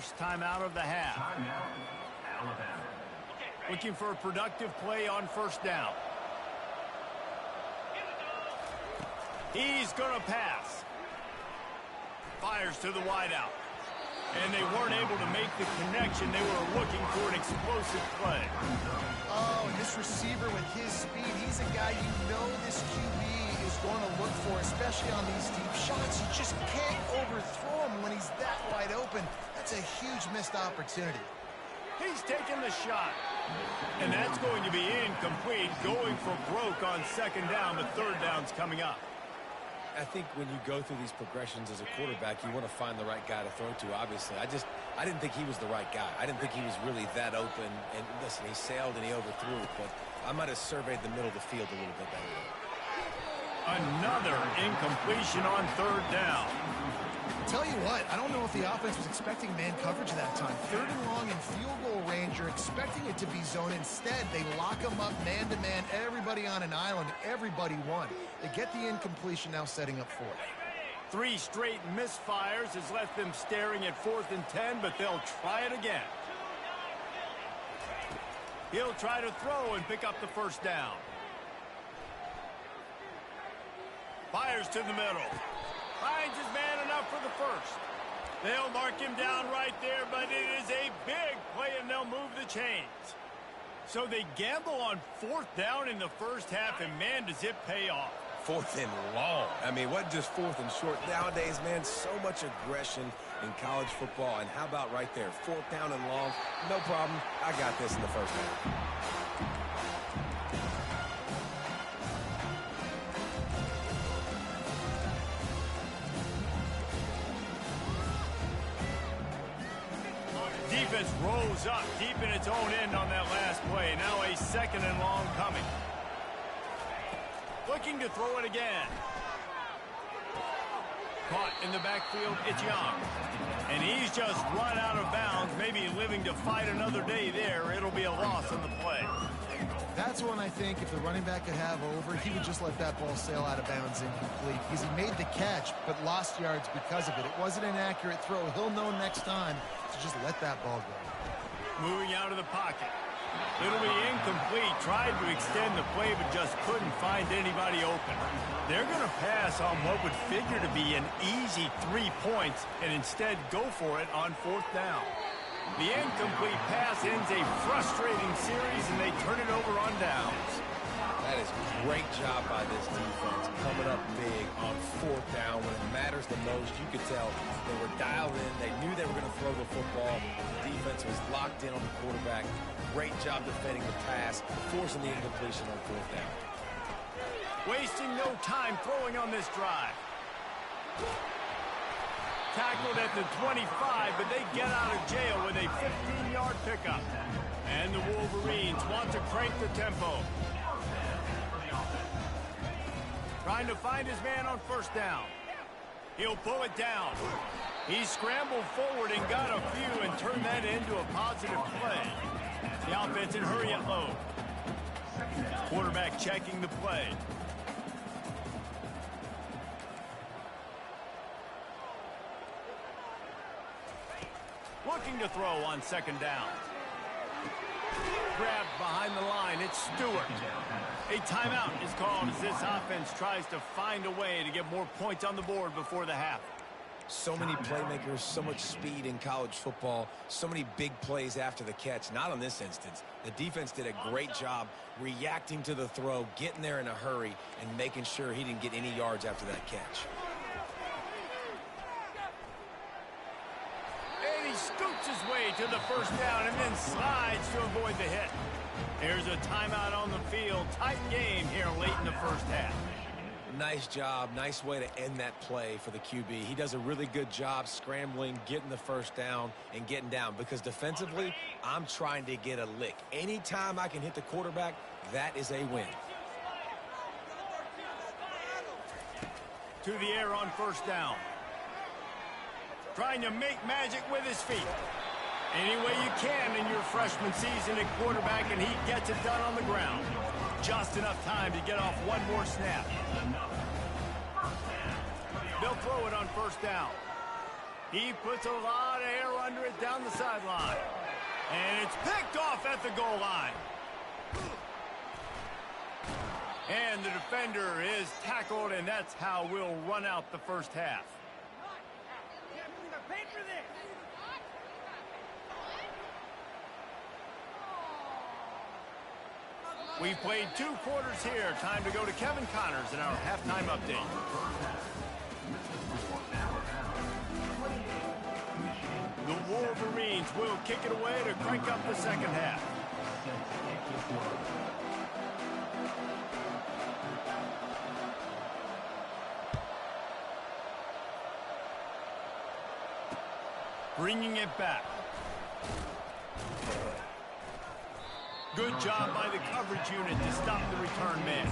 first timeout of the half. Looking for a productive play on first down. He's going to pass. Fires to the wideout. And they weren't able to make the connection. They were looking for an explosive play. Oh, and this receiver with his speed, he's a guy you know this QB is going to look for, especially on these deep shots. You just can't overthrow him when he's that wide open. That's a huge missed opportunity. He's taking the shot. And that's going to be incomplete, going for broke on second down, but third down's coming up. I think when you go through these progressions as a quarterback, you want to find the right guy to throw to, obviously. I didn't think he was the right guy. I didn't think he was really that open. And listen, he sailed and he overthrew it, but I might have surveyed the middle of the field a little bit better. Another incompletion on third down. Tell you what, I don't know if the offense was expecting man coverage that time. Third and long in field goal range, you're expecting it to be zone. Instead, they lock them up man-to-man, everybody on an island, everybody won. They get the incompletion, now setting up fourth. 3 straight misfires has left them staring at 4th and 10, but they'll try it again. He'll try to throw and pick up the first down. Fires to the middle. Finds his man enough for the first. They'll mark him down right there, but it is a big play, and they'll move the chains. So they gamble on 4th down in the first half, and, man, does it pay off. 4th and long. I mean, what just 4th and short? Nowadays, man, so much aggression in college football. And how about right there? 4th down and long. No problem. I got this in the first half. Defense rolls up deep in its own end on that last play. Now a 2nd and long coming. Looking to throw it again. Caught in the backfield, it's Young. And he's just run out of bounds, maybe living to fight another day there. It'll be a loss on the play. That's one I think if the running back could have over, he would just let that ball sail out of bounds incomplete because he made the catch but lost yards because of it. It wasn't an accurate throw. He'll know next time to just let that ball go. Moving out of the pocket. It'll be incomplete. Tried to extend the play but just couldn't find anybody open. They're going to pass on what would figure to be an easy 3 points and instead go for it on 4th down. The incomplete pass ends a frustrating series, and they turn it over on downs. That is a great job by this defense, coming up big on 4th down when it matters the most. You could tell they were dialed in. They knew they were going to throw the football. The defense was locked in on the quarterback. Great job defending the pass, forcing the incompletion on 4th down. Wasting no time throwing on this drive. Tackled at the 25, but they get out of jail with a 15-yard pickup. And the Wolverines want to crank the tempo. Trying to find his man on first down. He'll pull it down. He scrambled forward and got a few and turned that into a positive play. The offense in hurry it low. Quarterback checking the play. Looking to throw on 2nd down. Grabbed behind the line, it's Stewart. A timeout is called as this offense tries to find a way to get more points on the board before the half. So many playmakers, so much speed in college football, so many big plays after the catch. Not on this instance. The defense did a great job reacting to the throw, getting there in a hurry, and making sure he didn't get any yards after that catch. And he scoots his way to the first down and then slides to avoid the hit. Here's a timeout on the field. Tight game here late in the first half. Nice job. Nice way to end that play for the QB. He does a really good job scrambling, getting the first down, and getting down. Because defensively, I'm trying to get a lick. Anytime I can hit the quarterback, that is a win. To the air on first down. Trying to make magic with his feet. Any way you can in your freshman season at quarterback, and he gets it done on the ground. Just enough time to get off one more snap. They'll throw it on first down. He puts a lot of air under it down the sideline. And it's picked off at the goal line. And the defender is tackled, and that's how we'll run out the first half. We've played 2 quarters here. Time to go to Kevin Connors in our halftime update. The Wolverines will kick it away to crank up the second half. Bringing it back. Good job by the coverage unit to stop the return man.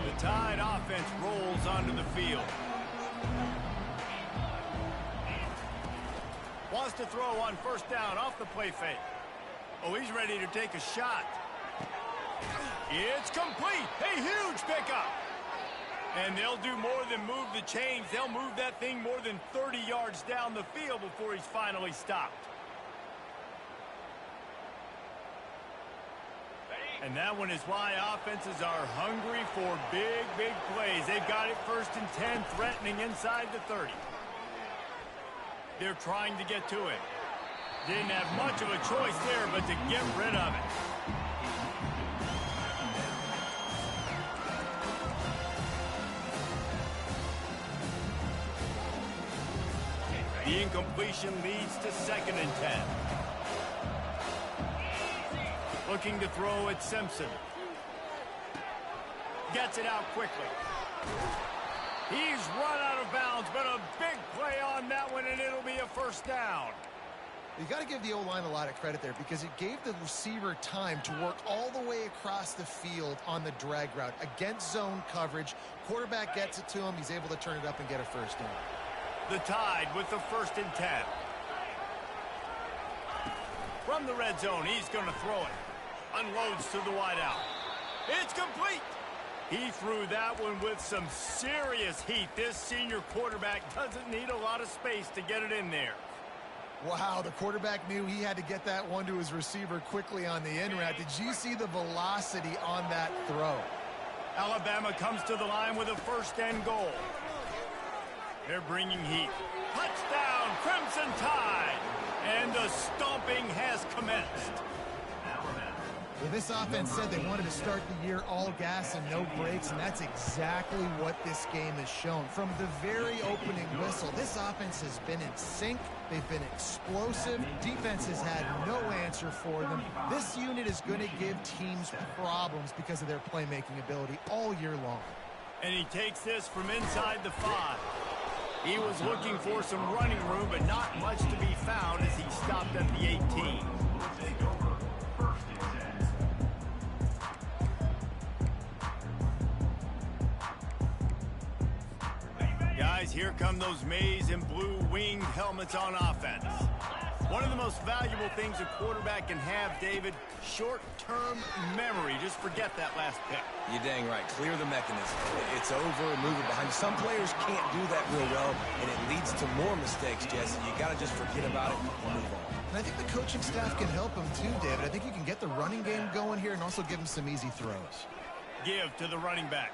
The Tide offense rolls onto the field. Wants to throw on first down off the play fake. Oh, he's ready to take a shot. It's complete. A huge pickup. And they'll do more than move the chains. They'll move that thing more than 30 yards down the field before he's finally stopped. And that one is why offenses are hungry for big, big plays. They've got it 1st and 10, threatening inside the 30. They're trying to get to it. Didn't have much of a choice there, but to get rid of it. The incompletion leads to 2nd and 10. Looking to throw at Simpson. Gets it out quickly. He's run out of bounds, but a big play on that one, and it'll be a first down. You got to give the O-line a lot of credit there because it gave the receiver time to work all the way across the field on the drag route. Against zone coverage, quarterback gets it to him. He's able to turn it up and get a first down. The Tide with the 1st and 10. From the red zone, he's going to throw it. Unloads to the wideout. It's complete. He threw that one with some serious heat. This senior quarterback doesn't need a lot of space to get it in there. Wow, the quarterback knew he had to get that one to his receiver quickly on the in route. Did you see the velocity on that throw? Alabama comes to the line with a 1st and goal. They're bringing heat. Touchdown, Crimson Tide! And the stomping has commenced. Well, this offense said they wanted to start the year all gas and no brakes, and that's exactly what this game has shown. From the very opening whistle, this offense has been in sync. They've been explosive. Defense has had no answer for them. This unit is going to give teams problems because of their playmaking ability all year long. And he takes this from inside the 5. He was looking for some running room, but not much to be found as he stopped at the 18. Guys, here come those maize and blue winged helmets on offense. One of the most valuable things a quarterback can have, David, short-term memory. Just forget that last pick. You're dang right. Clear the mechanism. It's over, move it behind you. Some players can't do that real well, and it leads to more mistakes, Jesse. You got to just forget about it and move on. And I think the coaching staff can help him too, David. I think you can get the running game going here and also give him some easy throws. Give to the running back.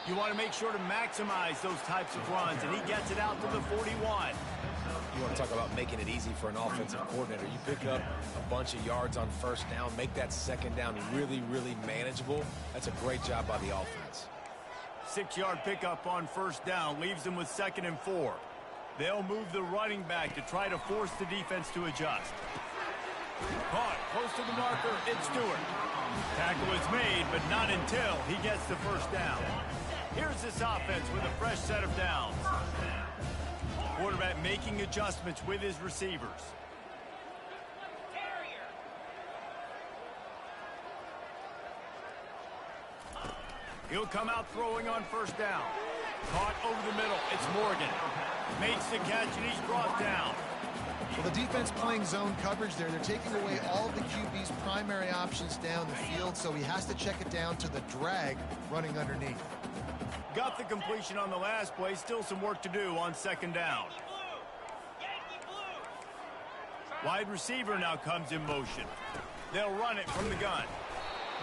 You want to make sure to maximize those types of runs, and he gets it out to the 41. You want to talk about making it easy for an offensive coordinator. You pick up a bunch of yards on 1st down, make that 2nd down really, really manageable. That's a great job by the offense. 6-yard pickup on 1st down leaves them with 2nd and 4. They'll move the running back to try to force the defense to adjust. Caught close to the marker, it's Stewart. Tackle is made, but not until he gets the 1st down. Here's this offense with a fresh set of downs. Quarterback making adjustments with his receivers. He'll come out throwing on 1st down. Caught over the middle. It's Morgan. Makes the catch, and he's brought down. Well, the defense playing zone coverage there. They're taking away all of the QB's primary options down the field, so he has to check it down to the drag running underneath. Got the completion on the last play. Still some work to do on second down. Wide receiver now comes in motion. They'll run it from the gun.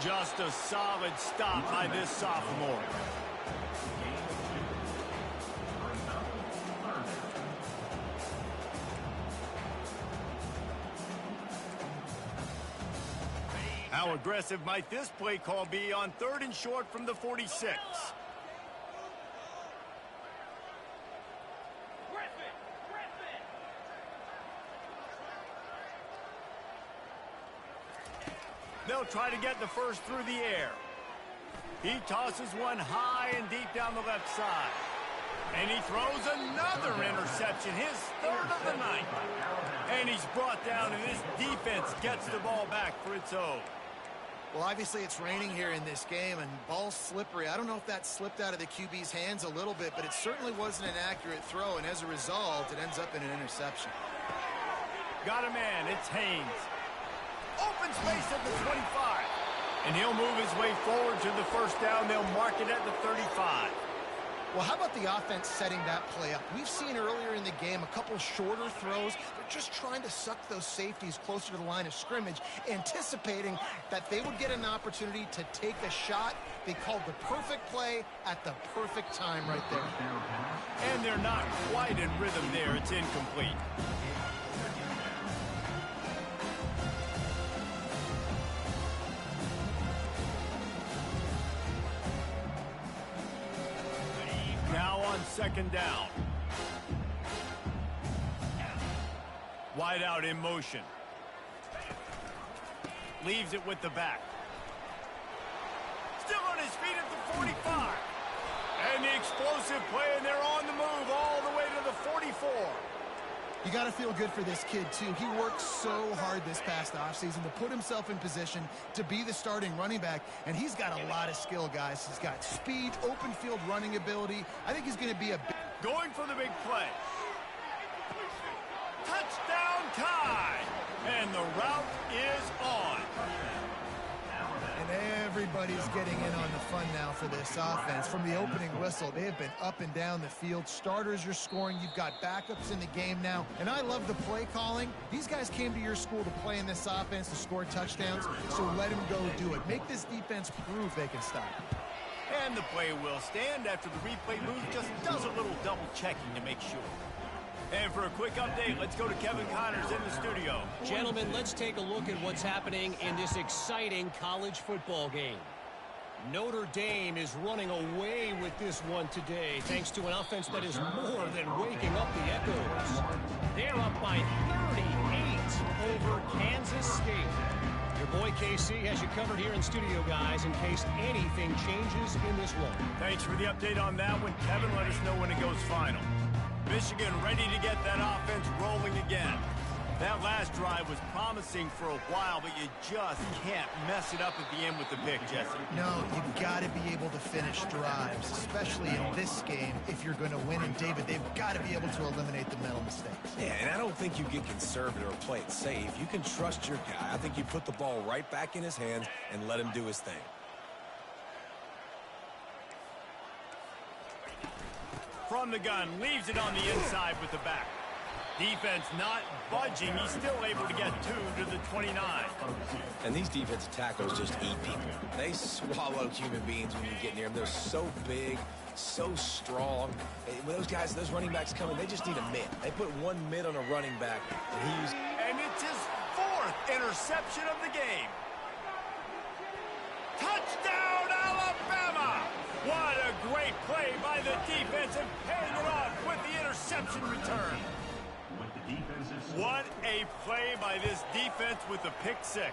Just a solid stop by this sophomore. How aggressive might this play call be on 3rd and short from the 46? They'll try to get the first through the air. He tosses one high and deep down the left side. And he throws another interception, his 3rd of the night. And he's brought down, and this defense gets the ball back for its own. Well, obviously it's raining here in this game, and ball's slippery. I don't know if that slipped out of the QB's hands a little bit, but it certainly wasn't an accurate throw, and as a result, it ends up in an interception. Got a man, it's Haynes. Open space at the 25. And he'll move his way forward to the first down. They'll mark it at the 35. Well, how about the offense setting that play up? We've seen earlier in the game a couple shorter throws. They're just trying to suck those safeties closer to the line of scrimmage, anticipating that they would get an opportunity to take a shot. They called the perfect play at the perfect time right there. And they're not quite in rhythm there. It's incomplete. Now on second down. Wide out in motion. Leaves it with the back. Still on his feet at the 45. And the explosive play, and they're on the move all the way to the 44. You got to feel good for this kid, too. He worked so hard this past offseason to put himself in position to be the starting running back, and he's got a lot of skill, guys. He's got speed, open field running ability. I think he's going to be a big... Going for the big play. Touchdown tie! And the route is on. And everybody's getting in on the fun now for this offense. From the opening whistle, they have been up and down the field. Starters are scoring. You've got backups in the game now. And I love the play calling. These guys came to your school to play in this offense to score touchdowns, so let them go do it. Make this defense prove they can stop. And the play will stand after the replay booth just does a little double checking to make sure. And for a quick update, let's go to Kevin Connors in the studio. Gentlemen, let's take a look at what's happening in this exciting college football game. Notre Dame is running away with this one today, thanks to an offense that is more than waking up the echoes. They're up by 38 over Kansas State. Your boy KC has you covered here in studio, guys, in case anything changes in this one. Thanks for the update on that one. Kevin, let us know when it goes final. Michigan ready to get that offense rolling again. That last drive was promising for a while, but you just can't mess it up at the end with the pick, Jesse. No, you've got to be able to finish drives, especially in this game if you're going to win. And, David, they've got to be able to eliminate the mental mistakes. Yeah, and I don't think you get conservative or play it safe. You can trust your guy. I think you put the ball right back in his hands and let him do his thing. From the gun, leaves it on the inside with the back. Defense not budging. He's still able to get 2 to the 29. And these defensive tackles just eat people. They swallow human beings when you get near them. They're so big, so strong. When those guys, those running backs come in, they just need a mid. They put one mid on a running back, and it's his 4th interception of the game. Touchdown, Alabama! What a great play by the defense and paying it off with the interception return. What a play by this defense with the pick 6.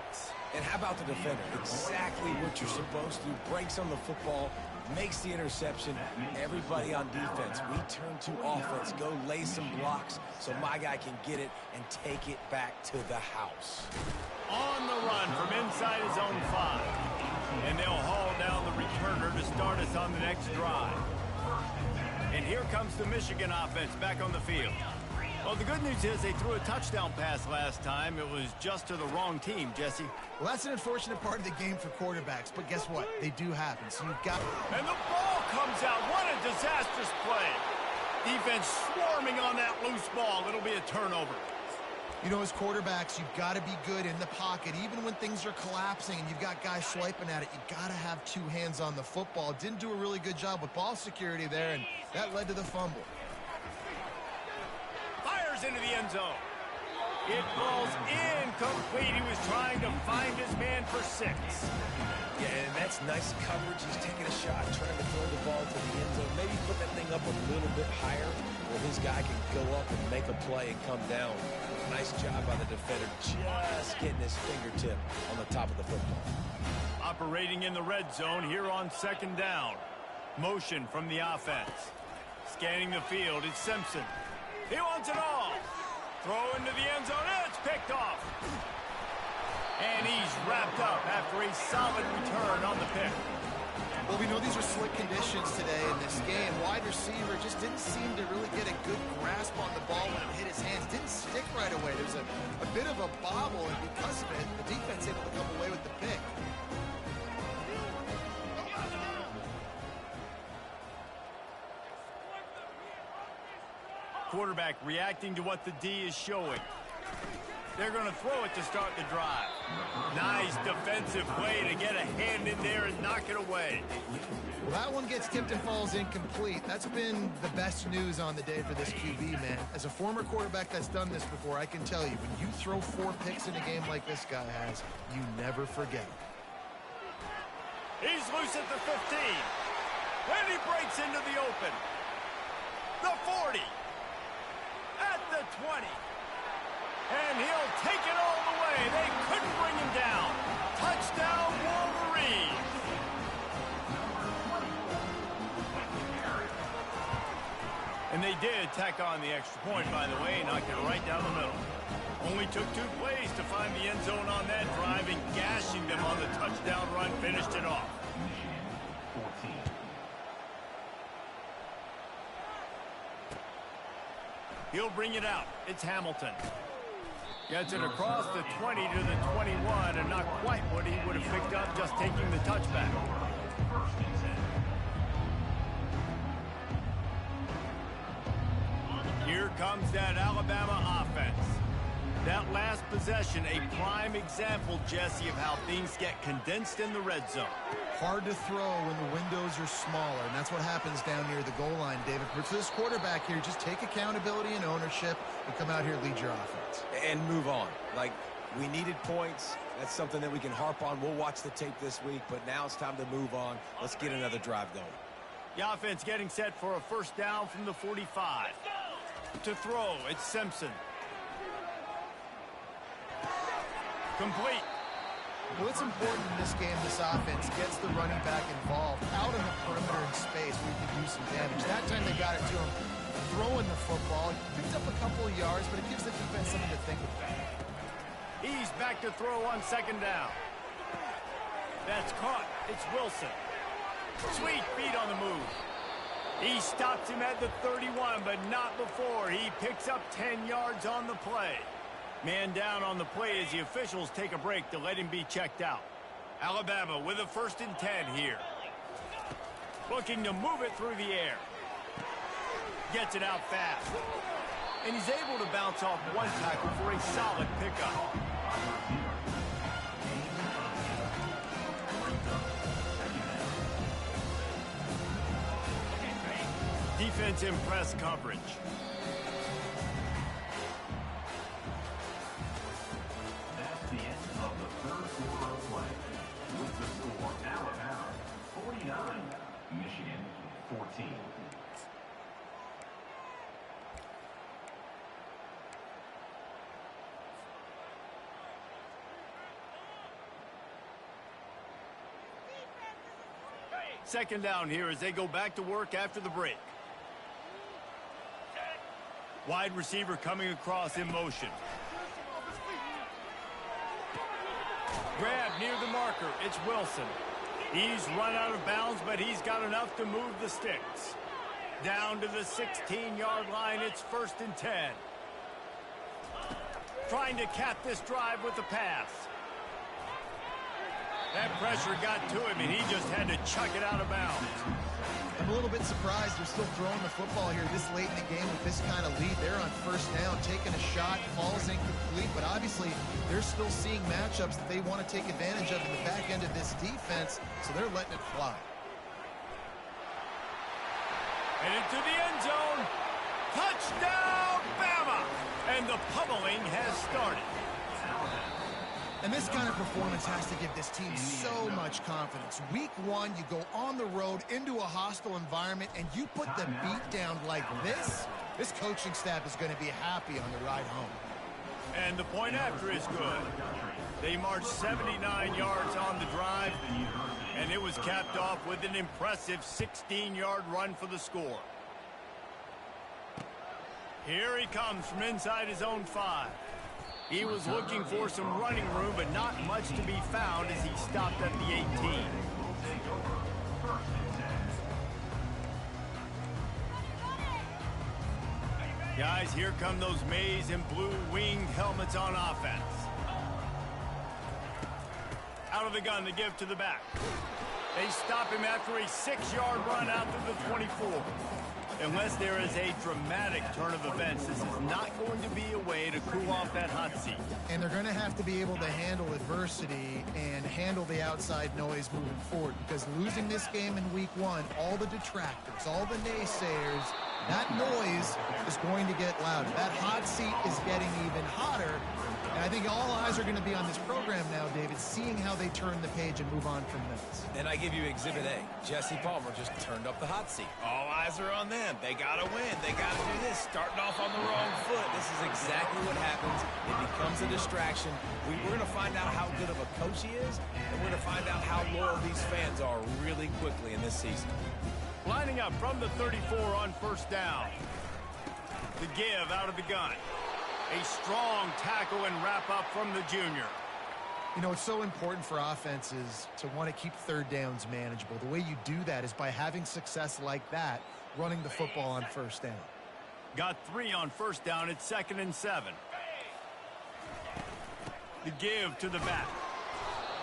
And how about the defender? Exactly what you're supposed to do. Breaks on the football, makes the interception. Everybody on defense, we turn to offense. Go lay some blocks so my guy can get it and take it back to the house. On the run from inside his own 5. And they'll haul down the returner to start us on the next drive. And here comes the Michigan offense back on the field. Well, the good news is they threw a touchdown pass last time. It was just to the wrong team, Jesse. Well, that's an unfortunate part of the game for quarterbacks, but guess what? They do happen, so you've got... And the ball comes out. What a disastrous play. Defense swarming on that loose ball. It'll be a turnover. You know, as quarterbacks, you've got to be good in the pocket. Even when things are collapsing and you've got guys swiping at it, you got to have two hands on the football. Didn't do a really good job with ball security there, and that led to the fumble. Fires into the end zone. It falls incomplete. He was trying to find his man for 6. Yeah, and that's nice coverage. He's taking a shot, trying to throw the ball to the end zone. Maybe put that thing up a little bit higher where his guy can go up and make a play and come down. Nice job by the defender, just getting his fingertip on the top of the football. Operating in the red zone here on 2nd down. Motion from the offense. Scanning the field, it's Simpson. He wants it all. Throw into the end zone. It's picked off. And he's wrapped up after a solid return on the pick. Well, we know these are slick conditions today in this game. Wide receiver just didn't seem to really get a good grasp on the ball when it hit his hands. Didn't stick right away. There's a bit of a bobble, and because of it, the defense able to come away with the pick. Quarterback reacting to what the D is showing. They're going to throw it to start the drive. Nice defensive way to get a hand in there and knock it away. Well, that one gets tipped and falls incomplete. That's been the best news on the day for this QB, man. As a former quarterback that's done this before, I can tell you, when you throw 4 picks in a game like this guy has, you never forget. He's loose at the 15. And he breaks into the open. The 40. At the 20. And he'll take it all the way. They couldn't bring him down. Touchdown, Wolverines. And they did tack on the extra point, by the way, knocked it right down the middle. Only took 2 plays to find the end zone on that drive, and gashing them on the touchdown run finished it off. He'll bring it out. It's Hamilton. Gets it across the 20 to the 21, and not quite what he would have picked up just taking the touchback. Here comes that Alabama offense. That last possession, a prime example, Jesse, of how things get condensed in the red zone. Hard to throw when the windows are smaller, and that's what happens down near the goal line, David. But for this quarterback here, just take accountability and ownership and come out here and lead your offense. And move on. Like, we needed points. That's something that we can harp on. We'll watch the tape this week, but now it's time to move on. Let's get another drive going. The offense getting set for a 1st down from the 45. To throw, it's Simpson. Complete. Well, it's important in this game, this offense gets the running back involved out in the perimeter in space where you can do some damage. That time they got it to him throwing the football. Picked up a couple of yards, but it gives the defense something to think about. He's back to throw on 2nd down. That's caught. It's Wilson. Sweet feet on the move. He stops him at the 31, but not before. He picks up 10 yards on the play. Man down on the play as the officials take a break to let him be checked out. Alabama with a 1st and 10 here. Looking to move it through the air. Gets it out fast. And he's able to bounce off one tackle for a solid pickup. Defense in press coverage. That's the end of the 3rd quarter of play. With the score, Alabama 49, Michigan 14. Second down here as they go back to work after the break. Wide receiver coming across in motion. Grab near the marker. It's Wilson. He's run out of bounds, but he's got enough to move the sticks. Down to the 16-yard line. It's 1st and 10. Trying to cap this drive with the pass. That pressure got to him, and he just had to chuck it out of bounds. I'm a little bit surprised they're still throwing the football here this late in the game with this kind of lead. They're on first down, taking a shot, falls incomplete, but obviously they're still seeing matchups that they want to take advantage of in the back end of this defense, so they're letting it fly. And into the end zone. Touchdown, Bama! And the pummeling has started. And this kind of performance has to give this team so much confidence. Week 1, you go on the road into a hostile environment, and you put the beat down like this. This coaching staff is going to be happy on the ride home. And the point after is good. They marched 79 yards on the drive, and it was capped off with an impressive 16-yard run for the score. Here he comes from inside his own 5. He was looking for some running room, but not much to be found as he stopped at the 18. Guys, here come those maize and blue winged helmets on offense. Out of the gun to give to the back. They stop him after a 6-yard run out to the 24. Unless there is a dramatic turn of events, this is not going to be a way to cool off that hot seat. And they're going to have to be able to handle adversity and handle the outside noise moving forward, because losing this game in week 1, all the detractors, all the naysayers, that noise is going to get louder. That hot seat is getting even hotter. And I think all eyes are going to be on this program now, David, seeing how they turn the page and move on from this. And I give you Exhibit A. Jesse Palmer just turned up the hot seat. All eyes are on them. They got to win. They got to do this. Starting off on the wrong foot. This is exactly what happens. It becomes a distraction. We're going to find out how good of a coach he is, and we're going to find out how loyal these fans are really quickly in this season. Lining up from the 34 on first down. The give out of the gun. A strong tackle and wrap up from the junior. You know, it's so important for offenses to want to keep third downs manageable. The way you do that is by having success like that, running the football on first down. Got 3 on first down. It's 2nd and 7. The give to the back.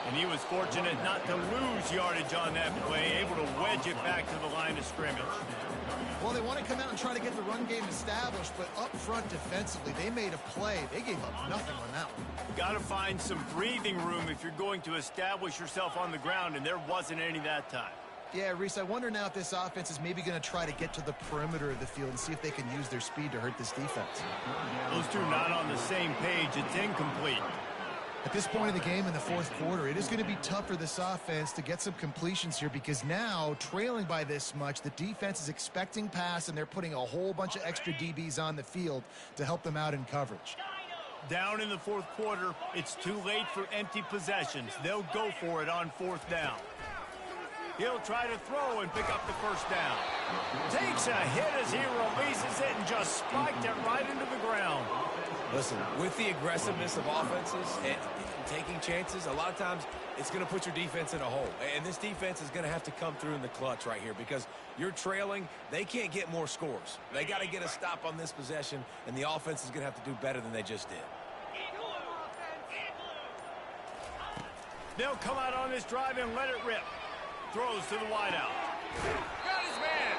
And he was fortunate not to lose yardage on that play, able to wedge it back to the line of scrimmage. Well, they want to come out and try to get the run game established, but up front defensively, they made a play. They gave up nothing on that one. Got to find some breathing room if you're going to establish yourself on the ground, and there wasn't any that time. Yeah, Reese, I wonder now if this offense is maybe going to try to get to the perimeter of the field and see if they can use their speed to hurt this defense. Those two not on the same page. It's incomplete. At this point of the game in the fourth quarter, it is going to be tough for this offense to get some completions here, because now, trailing by this much, the defense is expecting pass, and they're putting a whole bunch of extra DBs on the field to help them out in coverage. Down in the fourth quarter, it's too late for empty possessions. They'll go for it on fourth down. He'll try to throw and pick up the first down. Takes a hit as he releases it and just spiked it right into the ground. Listen, with the aggressiveness of offenses and taking chances, a lot of times it's going to put your defense in a hole. And this defense is going to have to come through in the clutch right here, because you're trailing. They can't get more scores. They got to get a stop on this possession, and the offense is going to have to do better than they just did. They'll come out on this drive and let it rip. Throws to the wideout. Got his man.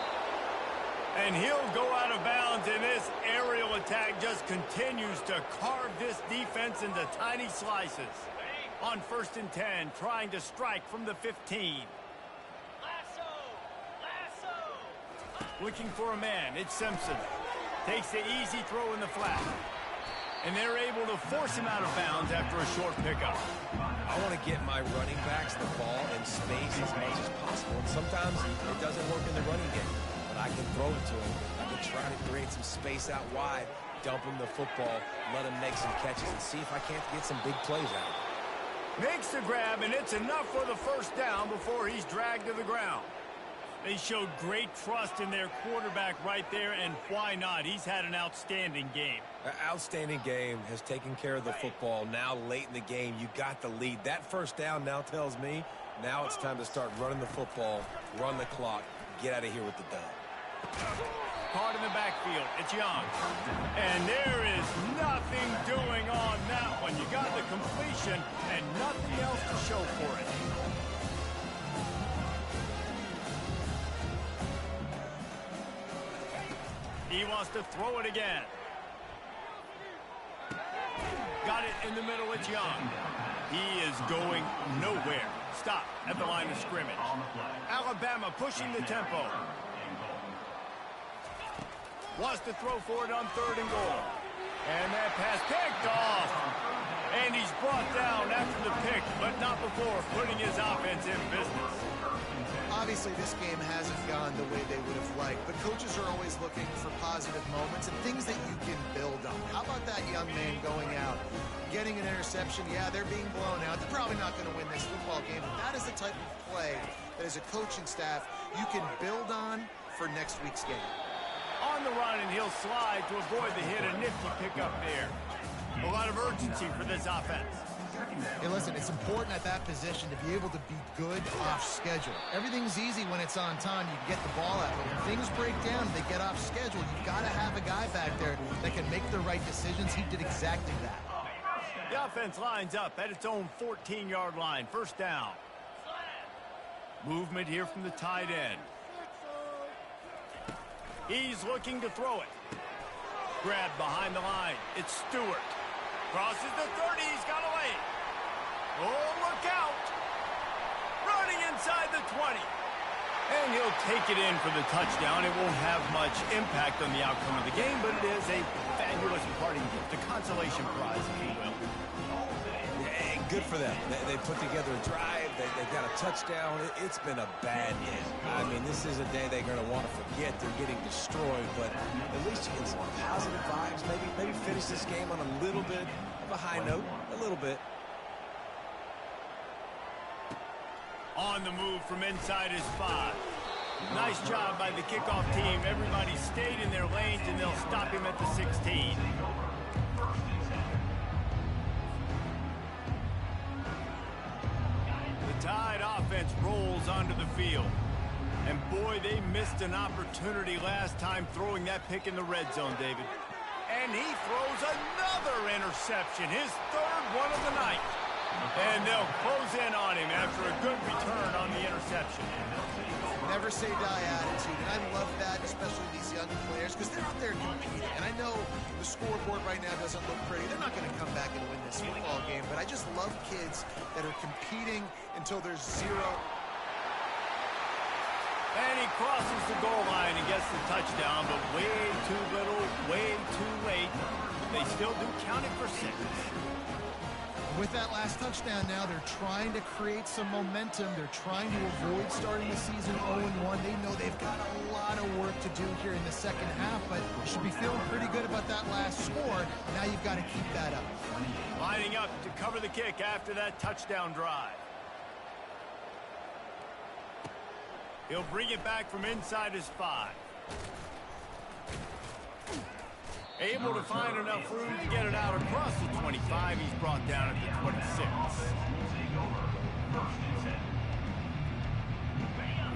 And he'll go out of bounds, and this aerial attack just continues to carve this defense into tiny slices. On 1st and 10, trying to strike from the 15. Looking for a man, it's Simpson. Takes the easy throw in the flat. And they're able to force him out of bounds after a short pickup. I want to get my running backs the ball in space as much as possible. And sometimes it doesn't work in the running game. But I can throw it to him. I can try to create some space out wide, dump him the football, let him make some catches, and see if I can't get some big plays out of it. Makes the grab, and it's enough for the first down before he's dragged to the ground. They showed great trust in their quarterback right there, and why not? He's had an outstanding game. An outstanding game, has taken care of the football. Now late in the game, you got the lead. That first down now tells me now it's time to start running the football, run the clock, get out of here with the dub. Caught in the backfield. It's Young. And there is nothing doing on that one. You got the completion and nothing else to show for it. He wants to throw it again. Got it in the middle. It's Young. He is going nowhere. Stop at the line of scrimmage. Alabama pushing the tempo. Wants to throw for it on 3rd and goal. And that pass picked off. And he's brought down after the pick, but not before putting his offense in business. Obviously, this game hasn't gone the way they would have liked, but coaches are always looking for positive moments and things that you can build on. How about that young man going out, getting an interception? Yeah, they're being blown out. They're probably not going to win this football game, but that is the type of play that as a coaching staff you can build on for next week's game. On the run, and he'll slide to avoid the hit. A nifty pickup there. A lot of urgency for this offense. Hey, listen, it's important at that position to be able to be good off schedule. Everything's easy when it's on time. You can get the ball out. But when things break down, they get off schedule. You've got to have a guy back there that can make the right decisions. He did exactly that. The offense lines up at its own 14-yard line. 1st down. Movement here from the tight end. He's looking to throw it. Grab behind the line. It's Stewart. Crosses the 30. He's got a lane. Oh, look out. Running inside the 20. And he'll take it in for the touchdown. It won't have much impact on the outcome of the game, but it is a fabulous parting gift, a consolation prize, if you will. Yeah, good for them. They put together a drive. They got a touchdown. It's been a bad day. I mean, this is a day they're going to want to forget. They're getting destroyed, but at least you get some positive vibes. Maybe finish this game on a little bit of a high note, a little bit. On the move from inside his 5. Nice job by the kickoff team. Everybody stayed in their lanes, and they'll stop him at the 16. The Tide offense rolls onto the field. And boy, they missed an opportunity last time throwing that pick in the red zone, David. And he throws another interception, his 3rd one of the night. And they'll close in on him after a good return on the interception. Never say die attitude, and I love that, especially these young players, because they're out there competing. And I know the scoreboard right now doesn't look pretty. They're not going to come back and win this football game, but I just love kids that are competing until there's 0. And he crosses the goal line and gets the touchdown, but way too little, way too late. They still do count it for 6. With that last touchdown now, they're trying to create some momentum. They're trying to avoid starting the season 0-1. They know they've got a lot of work to do here in the second half, but you should be feeling pretty good about that last score. Now you've got to keep that up. Lining up to cover the kick after that touchdown drive. He'll bring it back from inside his 5. Able to find enough room to get it out across the 25. He's brought down at the 26.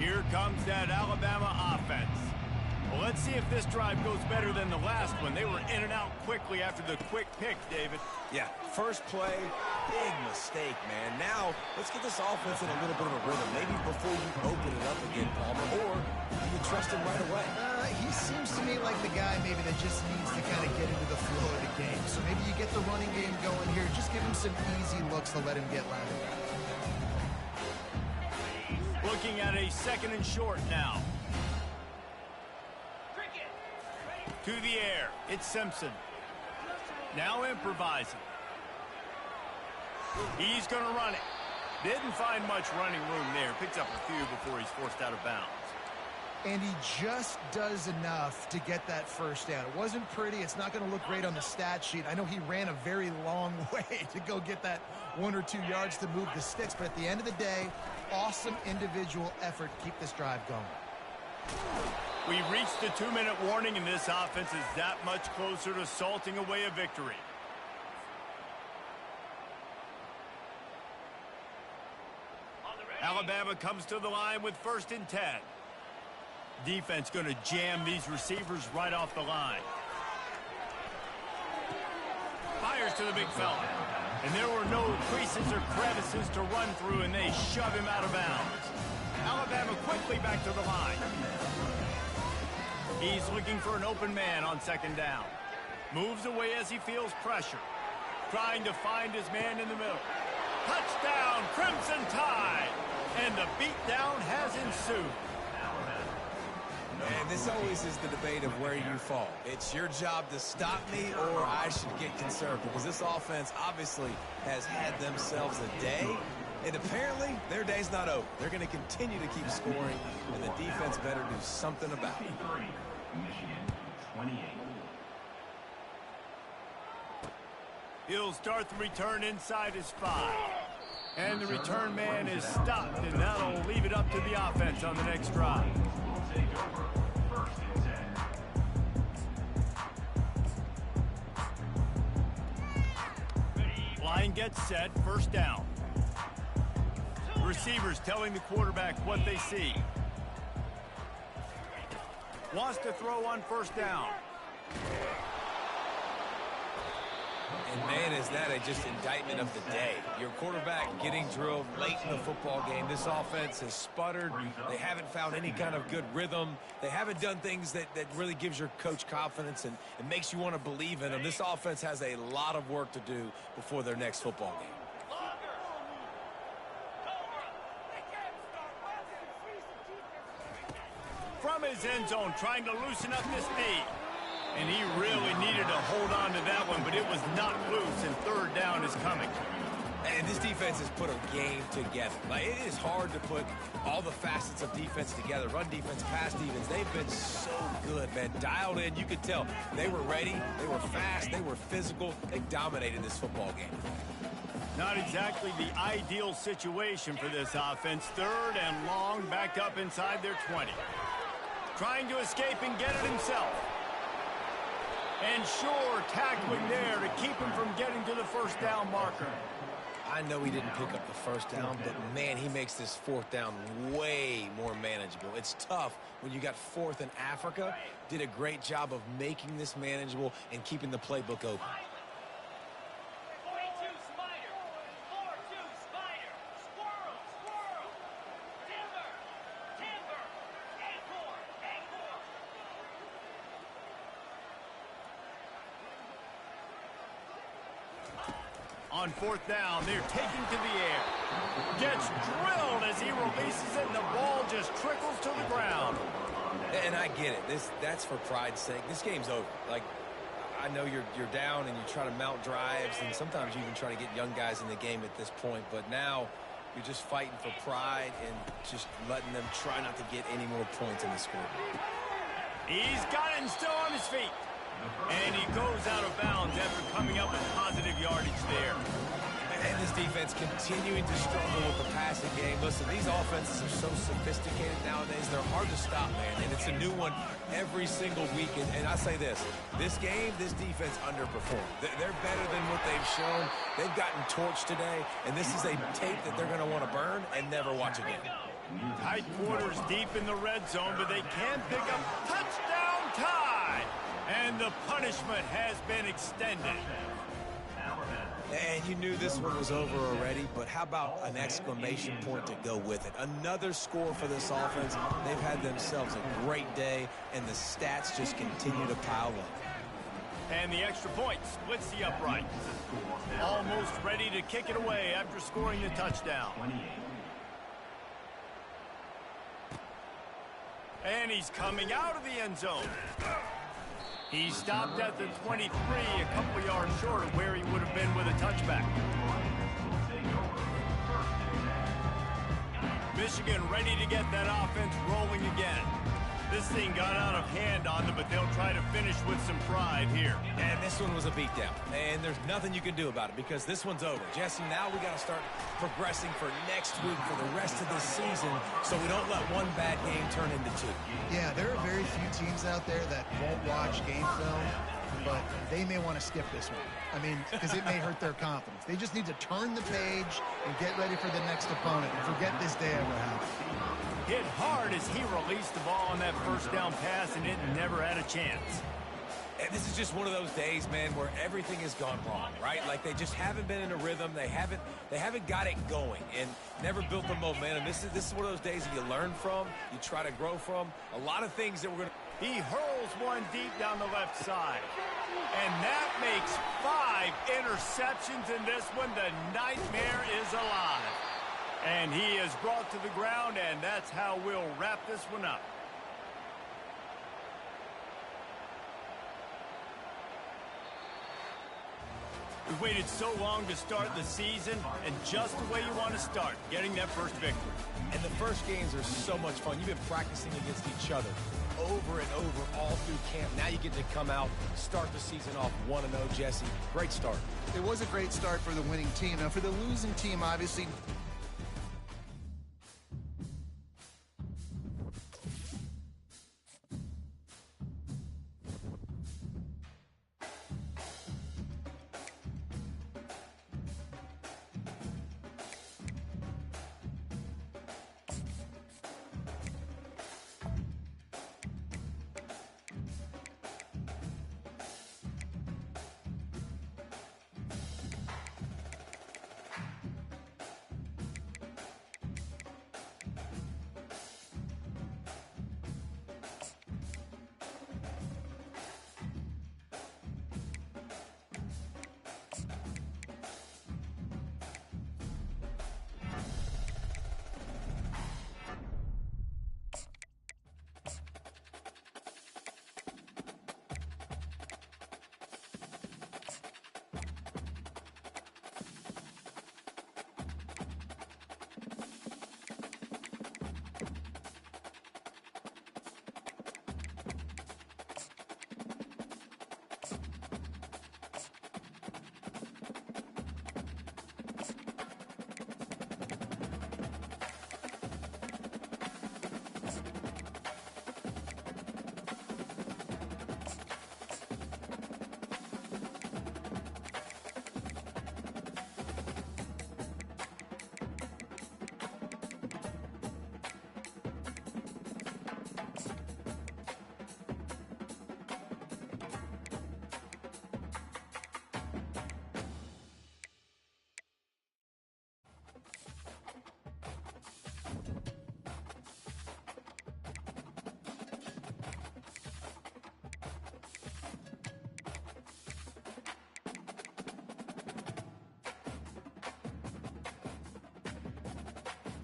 Here comes that Alabama offense. Well, let's see if this drive goes better than the last one. They were in and out quickly after the quick pick, David. Yeah, first play, big mistake, man. Now, let's get this offense in a little bit of a rhythm. Maybe before you open it up again, Palmer, or do you trust him right away? He seems to me like the guy maybe that just needs to kind of get into the flow of the game. So maybe you get the running game going here. Just give him some easy looks to let him get landed. Looking at a 2nd and short now. To the air. It's Simpson. Now improvising. He's going to run it. Didn't find much running room there. Picks up a few before he's forced out of bounds. And he just does enough to get that first down. It wasn't pretty. It's not going to look great on the stat sheet. I know he ran a very long way to go get that 1 or 2 yards to move the sticks. But at the end of the day, awesome individual effort to keep this drive going. We reached the 2-minute warning, and this offense is that much closer to salting away a victory. Alabama comes to the line with 1st and 10. Defense going to jam these receivers right off the line. Fires to the big fella. And there were no creases or crevices to run through, and they shove him out of bounds. Alabama quickly back to the line. He's looking for an open man on second down. Moves away as he feels pressure. Trying to find his man in the middle. Touchdown, Crimson Tide! And the beatdown has ensued. And this always is the debate of where you fall. It's your job to stop me or I should get concerned, because this offense obviously has had themselves a day, and apparently their day's not over. They're going to continue to keep scoring, and the defense better do something about it. Michigan 28. He'll start the return inside his 5. And the return man is stopped, and that'll leave it up to the offense on the next drive. Take over. First and 10. Line gets set, first down. Receivers telling the quarterback what they see. Wants to throw on first down. And man, is that just indictment of the day. Your quarterback getting drilled late in the football game. This offense has sputtered. They haven't found any kind of good rhythm. They haven't done things that really gives your coach confidence and it makes you want to believe in them. This offense has a lot of work to do before their next football game. From his end zone, trying to loosen up this knee. And he really needed to hold on to that one, but it was not loose, and third down is coming. And this defense has put a game together. Like, it is hard to put all the facets of defense together. Run defense, pass defense. They've been so good, man. Dialed in. You could tell they were ready. They were fast. They were physical. They dominated this football game. Not exactly the ideal situation for this offense. Third and long, backed up inside their 20. Trying to escape and get it himself. And sure, tackling there to keep him from getting to the first down marker. I know he didn't pick up the first down, but man, he makes this fourth down way more manageable. It's tough when you got fourth in Africa. Did a great job of making this manageable and keeping the playbook open. On fourth down, they're taking to the air. Gets drilled as he releases it, and the ball just trickles to the ground. And I get it. That's for pride's sake. This game's over. Like, I know you're down and you try to mount drives, and sometimes you even try to get young guys in the game at this point. But now you're just fighting for pride and just letting them try not to get any more points in the score. He's got it and still on his feet. And he goes out of bounds after coming up with positive yardage there. And this defense continuing to struggle with the passing game. Listen, these offenses are so sophisticated nowadays. They're hard to stop, man. And it's a new one every single week. And I say this game, this defense underperformed. They're better than what they've shown. They've gotten torched today. And this is a tape that they're going to want to burn and never watch again. Tight quarters deep in the red zone, but they can pick up touchdown Tide. And the punishment has been extended. And you knew this one was over already, but how about an exclamation point to go with it? Another score for this offense. They've had themselves a great day, and the stats just continue to pile up. And the extra point splits the upright. Almost ready to kick it away after scoring the touchdown. And he's coming out of the end zone. He stopped at the 23, a couple yards short of where he would have been with a touchback. Michigan ready to get that offense rolling again. This thing got out of hand on them, but they'll try to finish with some pride here. And this one was a beatdown, and there's nothing you can do about it because this one's over. Jesse, now we got to start progressing for next week for the rest of the season so we don't let one bad game turn into two. Yeah, there are very few teams out there that won't watch game film, but they may want to skip this one. I mean, because it may hurt their confidence. They just need to turn the page and get ready for the next opponent and forget this day ever happened. Hit hard as he released the ball on that first down pass, and it never had a chance. And this is just one of those days, man, where everything has gone wrong, right? Like they just haven't been in a rhythm. They haven't got it going and never built the momentum. This is one of those days that you learn from, you try to grow from. A lot of things that we're going to He hurls one deep down the left side. And that makes 5 interceptions in this one. The nightmare is alive. And he is brought to the ground, and that's how we'll wrap this one up. We waited so long to start the season, and just the way you want to start, getting that first victory. And the first games are so much fun. You've been practicing against each other over and over all through camp. Now you get to come out, start the season off 1-0, Jesse. Great start. It was a great start for the winning team. Now, for the losing team, obviously,